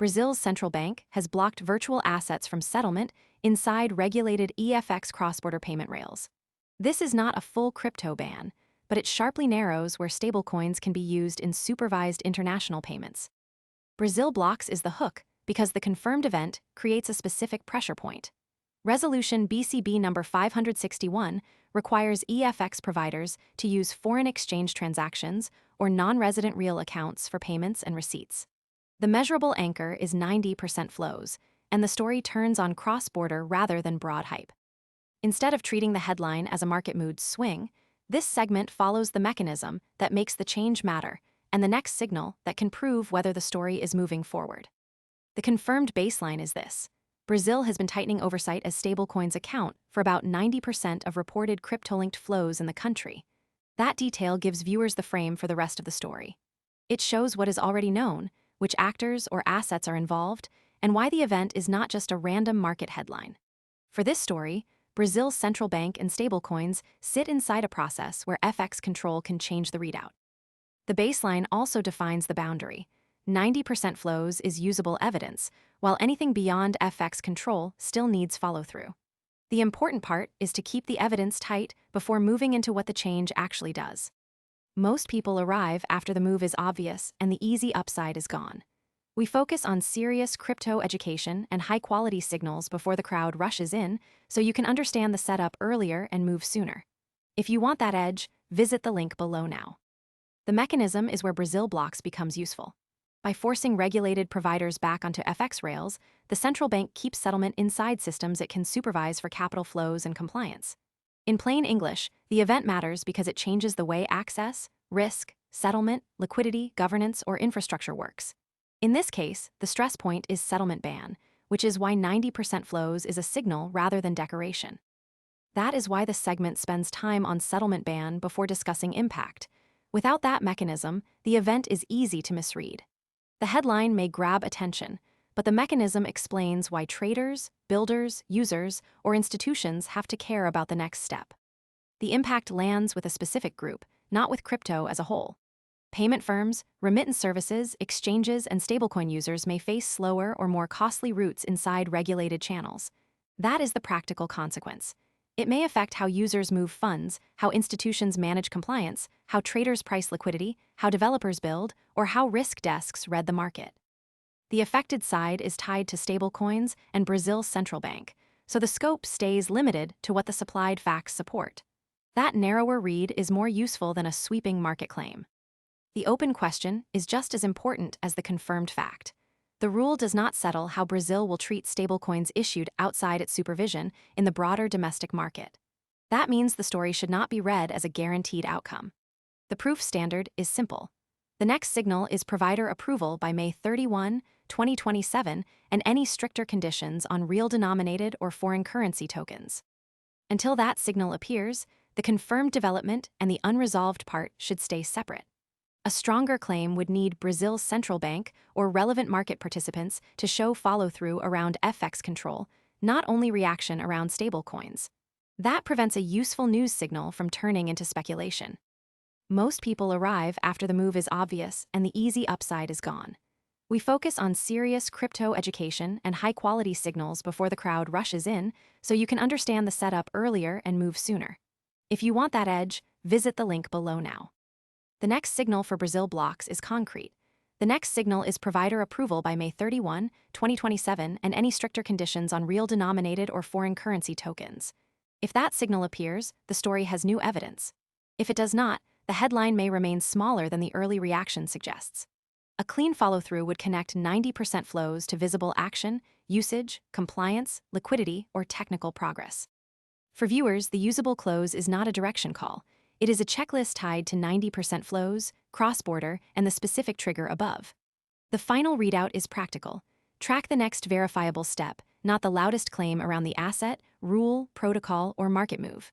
Brazil's central bank has blocked virtual assets from settlement inside regulated eFX cross-border payment rails. This is not a full crypto ban, but it sharply narrows where stablecoins can be used in supervised international payments. Brazil blocks is the hook because the confirmed event creates a specific pressure point. Resolution BCB No. 561 requires eFX providers to use foreign exchange transactions or non-resident real accounts for payments and receipts. The measurable anchor is 90% flows, and the story turns on cross-border rather than broad hype. Instead of treating the headline as a market mood swing, this segment follows the mechanism that makes the change matter and the next signal that can prove whether the story is moving forward. The confirmed baseline is this. Brazil has been tightening oversight as stablecoins account for about 90% of reported crypto-linked flows in the country. That detail gives viewers the frame for the rest of the story. It shows what is already known, which actors or assets are involved, and why the event is not just a random market headline. For this story, Brazil's central bank and stablecoins sit inside a process where FX control can change the readout. The baseline also defines the boundary. 90% flows is usable evidence, while anything beyond FX control still needs follow-through. The important part is to keep the evidence tight before moving into what the change actually does. Most people arrive after the move is obvious and the easy upside is gone. We focus on serious crypto education and high-quality signals before the crowd rushes in, so you can understand the setup earlier and move sooner. If you want that edge, visit the link below now. The mechanism is where Brazil blocks becomes useful. By forcing regulated providers back onto FX rails, the central bank keeps settlement inside systems it can supervise for capital flows and compliance. In plain English, the event matters because it changes the way access, risk, settlement, liquidity, governance, or infrastructure works. In this case, the stress point is settlement ban, which is why 90% flows is a signal rather than decoration. That is why the segment spends time on settlement ban before discussing impact. Without that mechanism, the event is easy to misread. The headline may grab attention, but the mechanism explains why traders, builders, users, or institutions have to care about the next step. The impact lands with a specific group, not with crypto as a whole. Payment firms, remittance services, exchanges, and stablecoin users may face slower or more costly routes inside regulated channels. That is the practical consequence. It may affect how users move funds, how institutions manage compliance, how traders price liquidity, how developers build, or how risk desks read the market. The affected side is tied to stablecoins and Brazil's central bank, so the scope stays limited to what the supplied facts support. That narrower read is more useful than a sweeping market claim. The open question is just as important as the confirmed fact. The rule does not settle how Brazil will treat stablecoins issued outside its supervision in the broader domestic market. That means the story should not be read as a guaranteed outcome. The proof standard is simple. The next signal is provider approval by May 31, 2027, and any stricter conditions on real-denominated or foreign currency tokens. Until that signal appears, the confirmed development and the unresolved part should stay separate. A stronger claim would need Brazil's central bank or relevant market participants to show follow-through around FX control, not only reaction around stablecoins. That prevents a useful news signal from turning into speculation. Most people arrive after the move is obvious and the easy upside is gone. We focus on serious crypto education and high-quality signals before the crowd rushes in, so you can understand the setup earlier and move sooner. If you want that edge, visit the link below now. The next signal for Brazil blocks is concrete. The next signal is provider approval by May 31, 2027, and any stricter conditions on real-denominated or foreign currency tokens. If that signal appears, the story has new evidence. If it does not, the headline may remain smaller than the early reaction suggests. A clean follow-through would connect 90% flows to visible action, usage, compliance, liquidity, or technical progress. For viewers, the usable close is not a direction call. It is a checklist tied to 90% flows, cross-border, and the specific trigger above. The final readout is practical. Track the next verifiable step, not the loudest claim around the asset, rule, protocol, or market move.